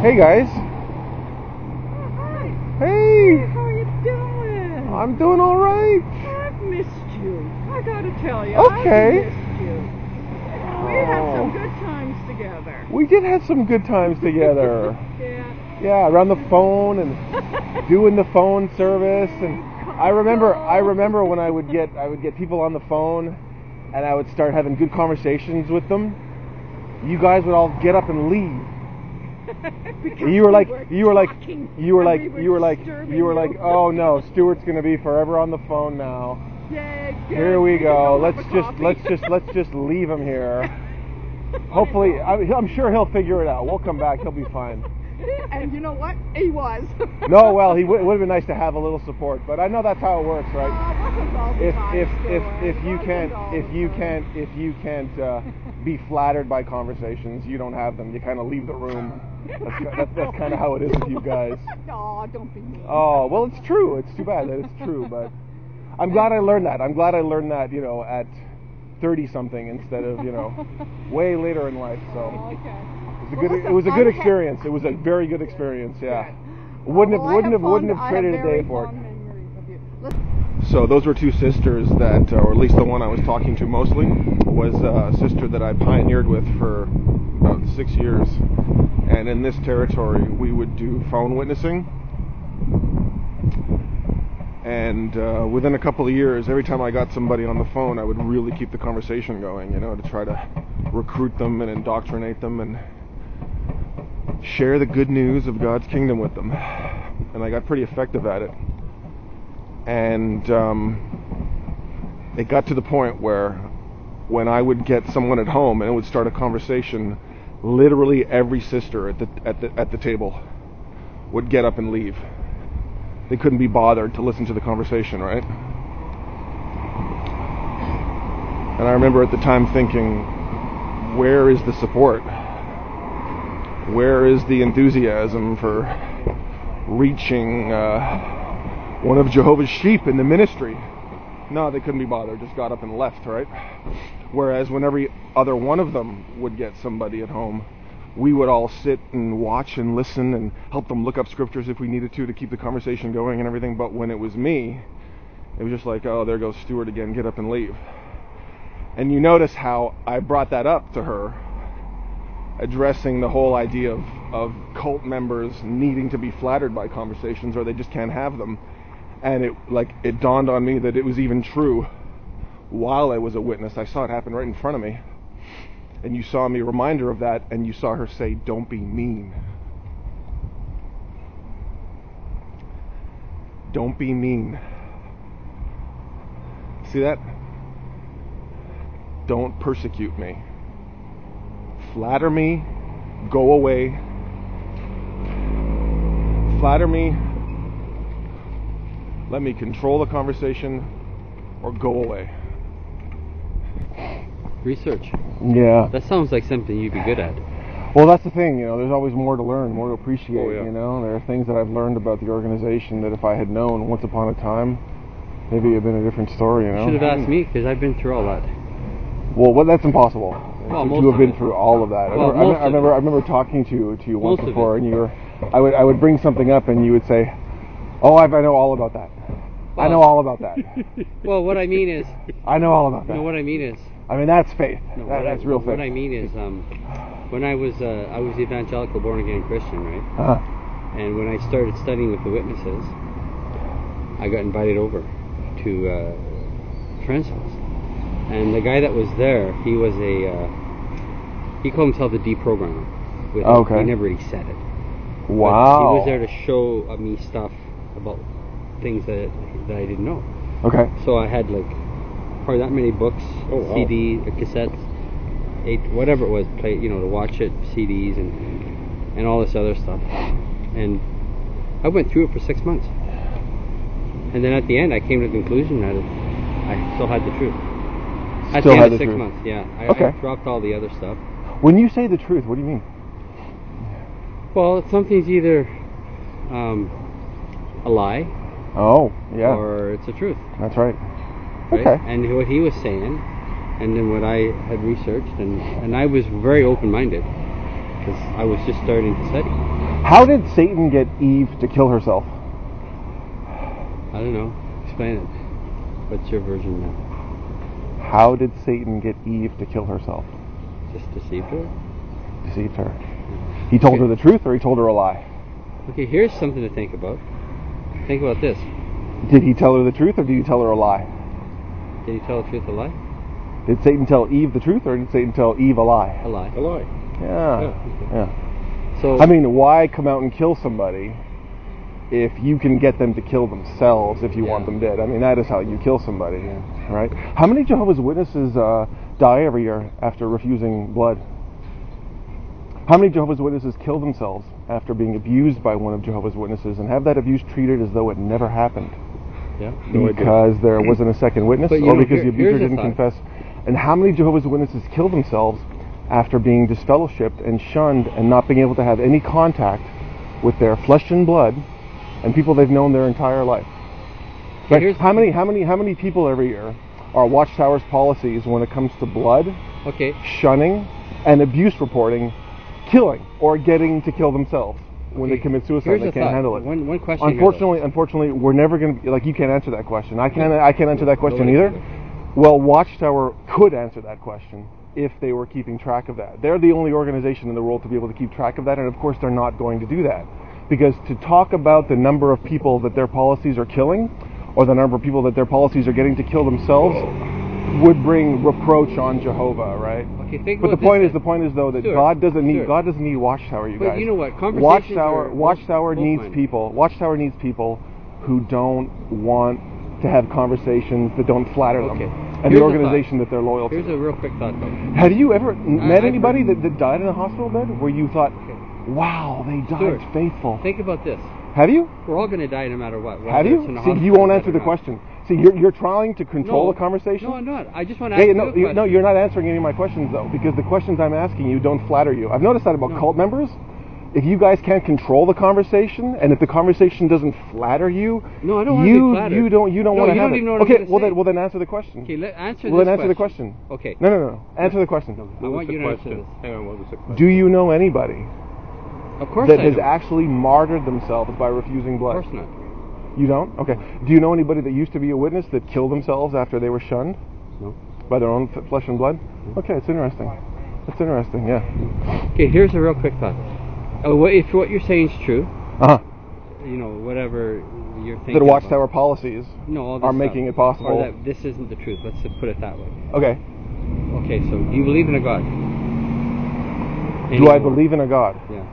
Hey guys. Hi. Hey. How are you doing? I'm doing all right. I've missed you. I gotta tell you. Okay. I've missed you. We had some good times together. We did have some good times together. Yeah. Yeah, around the phone and doing the phone service, and I remember when I would get people on the phone, and I would start having good conversations with them. You guys would all get up and leave. You were like, oh no, Stuart's gonna be forever on the phone now. Yeah, Here we go. Let's just leave him here. Hopefully, I'm sure he'll figure it out. We'll come back. He'll be fine. And you know what? He was. No, well, it would have been nice to have a little support, but I know that's how it works, right? If you can't be flattered by conversations, you don't have them. You kind of leave the room. That's kind of how it is with you guys. Oh, don't be mean. Oh, well, it's true. It's too bad that it's true, but I'm glad I learned that. I'm glad I learned that, at 30-something instead of, way later in life. So Okay. it was a good experience. It was a very good experience. Yeah. Wouldn't have traded a day for it. So those were two sisters that, or at least the one I was talking to mostly, was a sister that I pioneered with for about 6 years. And in this territory, we would do phone witnessing. And within a couple of years, every time I got somebody on the phone, I would really keep the conversation going, to try to recruit them and indoctrinate them and share the good news of God's kingdom with them. And I got pretty effective at it. And it got to the point where when I would get someone at home and it would start a conversation, literally every sister at the table would get up and leave. They couldn't be bothered to listen to the conversation, right? And I remember at the time thinking, where is the support? Where is the enthusiasm for reaching one of Jehovah's sheep in the ministry? No, they couldn't be bothered, just got up and left, right? Whereas when every other one of them would get somebody at home, we would all sit and watch and listen and help them look up scriptures if we needed to keep the conversation going and everything. But when it was me, it was just like, oh, there goes Stuart again, get up and leave. And you notice how I brought that up to her, addressing the whole idea of cult members needing to be flattered by conversations or they just can't have them. And it dawned on me that it was even true while I was a witness. I saw it happen right in front of me. And you saw me remind her of that, and you saw her say, don't be mean. Don't be mean. See that? Don't persecute me. Flatter me, go away. Flatter me, let me control the conversation, or go away. Research. Yeah. That sounds like something you'd be good at. Well, that's the thing, there's always more to learn, more to appreciate, Oh, yeah. There are things that I've learned about the organization that if I had known once upon a time, maybe it would have been a different story, You should have asked me, because I've been through all that. Well, that's impossible. Well, to have been through all of that. Well, I remember talking to you once Most of before, it. and I would bring something up, and you would say, "Oh, I know all about that. I know all about that." Well, what I mean is... I know all about that. No, what I mean is... I mean, that's faith. No, That's real faith. What I mean is, when I was evangelical, born-again Christian, right? Uh-huh. And when I started studying with the witnesses, I got invited over to Transfers. And the guy that was there, he was he called himself the deprogrammer. Okay. He never really said it. Wow. But he was there to show me stuff about things that I didn't know. Okay. So I had probably that many books, CD, cassettes, whatever it was, to watch it, CDs and all this other stuff. And I went through it for 6 months. And then at the end, I came to the conclusion that I still had the truth. At the end of 6 months, yeah. I dropped all the other stuff. When you say the truth, what do you mean? Well, something's either a lie. Oh, yeah. Or it's the truth. That's right. Right? Okay. And what he was saying, and then what I had researched, and I was very open-minded because I was just starting to study. How did Satan get Eve to kill herself? I don't know. Explain it. What's your version now? How did Satan get Eve to kill herself? Just deceived her? Deceived her. He told her the truth, or he told her a lie? Okay, here's something to think about. Think about this. Did he tell her the truth, or did he tell her a lie? Did he tell the truth, a lie? Did Satan tell Eve the truth, or did Satan tell Eve a lie? A lie. A lie. Yeah. So I mean, why come out and kill somebody if you can get them to kill themselves if you want them dead? I mean, that is how you kill somebody, right? How many Jehovah's Witnesses die every year after refusing blood? How many Jehovah's Witnesses kill themselves after being abused by one of Jehovah's Witnesses and have that abuse treated as though it never happened? Yeah. Because there wasn't a second witness, or because the abuser didn't confess? And how many Jehovah's Witnesses kill themselves after being disfellowshipped and shunned and not being able to have any contact with their flesh and blood and people they've known their entire life? Right? How many people every year are Watchtower's policies when it comes to blood, shunning, and abuse reporting, killing or getting to kill themselves when they commit suicide? Here's they can't handle it. One question. Unfortunately, we're never going to be like, you can't answer that question. I can't answer that question either. Well, Watchtower could answer that question if they were keeping track of that. They're the only organization in the world to be able to keep track of that, and of course they're not going to do that. Because to talk about the number of people that their policies are killing, or the number of people that their policies are getting to kill themselves, would bring reproach on Jehovah, right? Okay, but the point is though that God doesn't need Watchtower, you guys. But you know what? Watchtower needs people. Watchtower needs people who don't want to have conversations that don't flatter them, and the organization that they're loyal to. Here's a real quick thought, though. Have you ever met anybody that died in a hospital bed where you thought, wow, they died faithful? Think about this. Have you? We're all going to die no matter what. Have you? See, you won't answer the question. See, you're trying to control the conversation. No, I'm not. I just want to ask you a question. No, you're not answering any of my questions, though, because the questions I'm asking you don't flatter you. I've noticed that about cult members. If you guys can't control the conversation, and if the conversation doesn't flatter you, no, I don't want to be flattered. You don't want to have it. Okay, well then answer the question. Okay, answer the question. Okay. No. Answer the question. No, I want you to answer this. Hang on, what was the question? Do you know anybody of course that I has don't. actually martyred themselves by refusing blood? Of course not. You don't? Okay. Do you know anybody that used to be a witness that killed themselves after they were shunned? No. By their own flesh and blood? Okay, it's interesting. That's interesting, yeah. Okay, here's a real quick thought. If what you're saying is true, you know, whatever you're thinking that Watchtower policies are making it possible. Or that this isn't the truth, let's put it that way. Okay. Okay, so do you believe in a God? Do I believe in a God? Yeah.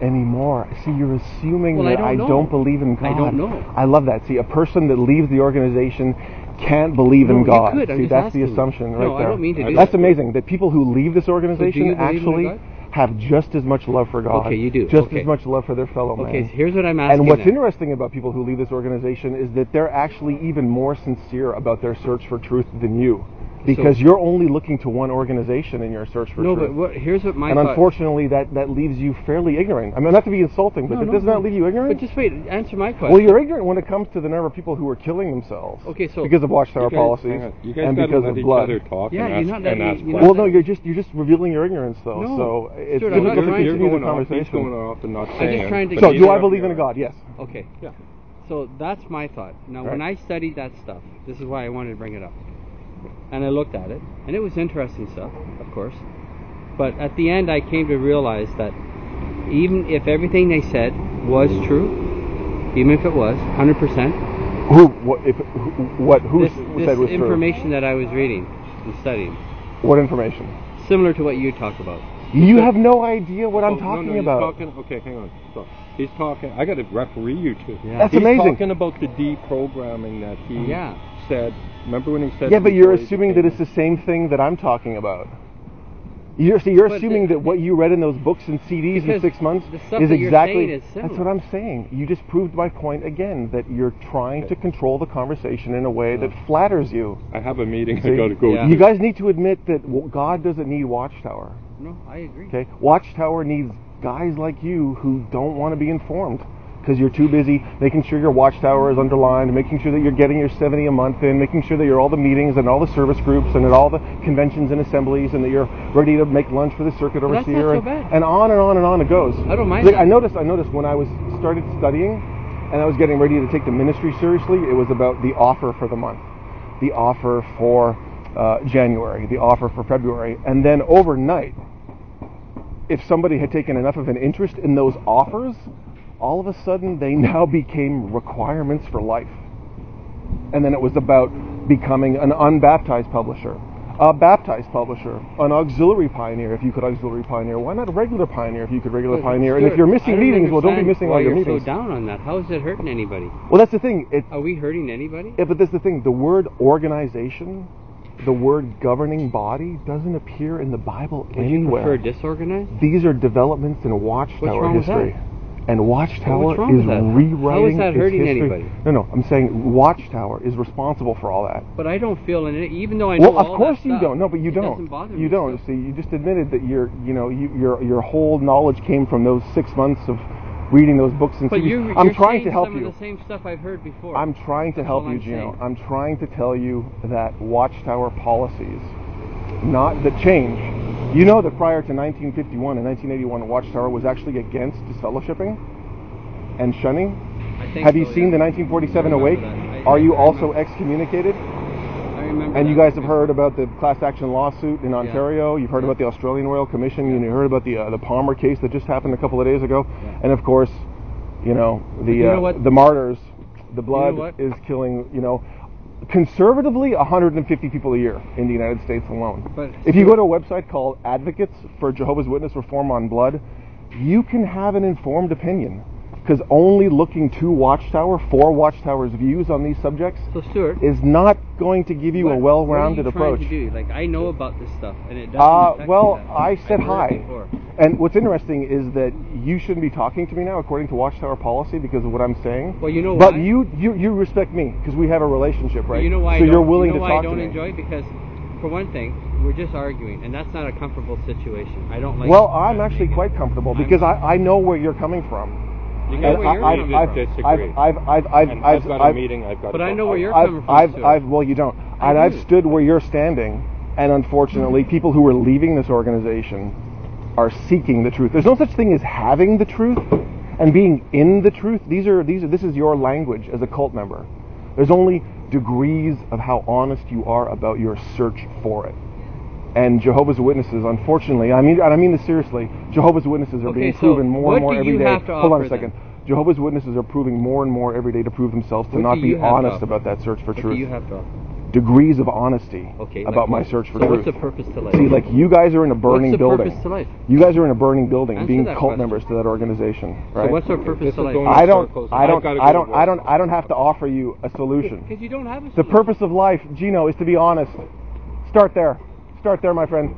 Anymore. See, you're assuming that I don't believe in God. I don't know. I love that. See, a person that leaves the organization can't believe in God. You could. See, that's the assumption right there. No, I don't mean to do That's amazing. That people who leave this organization actually have just as much love for God. Okay, you do. Just as much love for their fellow man. Okay, here's what I'm asking. And what's interesting about people who leave this organization is that they're actually even more sincere about their search for truth than you. Because you're only looking to one organization in your search for truth. No, but here's what my And unfortunately, that leaves you fairly ignorant. I mean, not to be insulting, but does not leave you ignorant? But just wait, answer my question. Well, you're ignorant when it comes to the number of people who are killing themselves. Okay, so because of Watchtower policies and because of blood. Talk yeah, and you're ask, not and ask well, no, you're just revealing your ignorance, though. No, so it's sure, difficult to you're continue the going conversation. He's going off and not saying. I'm just trying to. So, do I believe in a God? Yes. Okay. Yeah. So that's my thought. Now, when I studied that stuff, this is why I wanted to bring it up. And I looked at it, and it was interesting stuff, of course. But at the end, I came to realize that even if everything they said was true, even if it was 100%, who this said was true? Information that I was reading and studying. What information? Similar to what you talked about. You have no idea what I'm talking about. Okay, hang on. So he's talking. I got to referee you to. Yeah. That's he's amazing. He's talking about the deprogramming that he said. Remember when he said? Yeah, but you're assuming that it's the same thing that I'm talking about. You're assuming that what you read in those books and CDs in 6 months is exactly. That's what I'm saying. You just proved my point again, that you're trying to control the conversation in a way that flatters you. I have a meeting I got to go to. You guys need to admit that God doesn't need Watchtower. No, I agree. Okay, Watchtower needs guys like you who don't want to be informed. because you're too busy making sure your watchtower is underlined, making sure that you're getting your 70 a month in, making sure that you're all the meetings and all the service groups and at all the conventions and assemblies, and that you're ready to make lunch for the circuit Well, that's not overseer, so bad. and on and on and on it goes. I don't mind Like, that. I noticed when I started studying and I was getting ready to take the ministry seriously, it was about the offer for the month, the offer for January, the offer for February, and then overnight, if somebody had taken enough of an interest in those offers, all of a sudden they now became requirements for life. And then it was about becoming an unbaptized publisher, a baptized publisher, an auxiliary pioneer if you could auxiliary pioneer. Why not a regular pioneer if you could regular pioneer? And if you're missing meetings, well, don't be missing all your meetings. Why you're so down on that? How is it hurting anybody? Well, that's the thing. Are we hurting anybody? Yeah, but that's the thing. The word organization, the word governing body, doesn't appear in the Bible anywhere. Would you prefer disorganized? These are developments in What's Watchtower wrong with history. that? And Watchtower What's wrong is with that? rewriting How is that its hurting history. anybody? No, I'm saying Watchtower is responsible for all that. But I don't feel in it, even though I know Well, of all course that you stuff, don't. No, but you it don't. doesn't bother me You don't. still. See, you just admitted that your whole knowledge came from those 6 months of reading those books and But CDs. you're I'm trying saying to help some you. of the same stuff I've heard before. I'm trying to That's help all you, I'm Gino. saying. I'm trying to tell you that Watchtower policies, not that change. You know that prior to 1951 and 1981, Watchtower was actually against disfellowshipping and shunning. I think Have you so, seen yeah. the 1947 I awake? remember that. Are you I also remember. excommunicated? I remember And you that. guys have heard about the class action lawsuit in Ontario. You've heard about the Australian Royal Commission. You heard about the Palmer case that just happened a couple of days ago. Yeah. And of course, you know what? the martyrs, the blood what? is killing. Conservatively, 150 people a year in the United States alone. But if you go to a website called Advocates for Jehovah's Witness Reform on Blood, you can have an informed opinion. Because only looking to Watchtower, for Watchtower's views on these subjects, So Stuart, is not going to give you a well-rounded what are you approach. trying to do? Like, I know about this stuff, and it doesn't affect Well, me that I much. said I've heard hi. it before. And what's interesting is that you shouldn't be talking to me now, according to Watchtower policy, because of what I'm saying. Well, you know But why? you respect me because we have a relationship, right? But you know why? So I you're don't- willing you know to why talk I don't to me. enjoy it? Because, for one thing, we're just arguing, and that's not a comfortable situation. I don't like. Well, I'm actually quite comfortable because I know where you're coming from. I know where you're coming from. disagree. I've got a meeting. I've got. But to I go. know where you're coming from. Stuart. Well, you don't. I And I've do. stood where you're standing, and unfortunately, people who are leaving this organization are seeking the truth. There's no such thing as having the truth and being in the truth. This is your language as a cult member. There's only degrees of how honest you are about your search for it. And Jehovah's Witnesses, unfortunately, I mean this seriously, Jehovah's Witnesses are being so proven more and what more do every you day. have to Hold on a offer second. them? Jehovah's Witnesses are proving more and more every day to prove themselves to What not do be you have to honest offer? about that search for What truth. do you have to offer? Degrees of honesty Okay, about like my what? search for so truth. what's the purpose to life? See, like you guys are in a burning What's the building. purpose to life? You guys are in a burning building, Answer being that cult question. members to that organization, So right? what's our purpose This to is life? going- I don't circles. I don't I've gotta I go don't to I work. don't I don't have to offer you a solution. Because you don't have a The solution. purpose of life, Gino, is to be honest. Start there, my friend.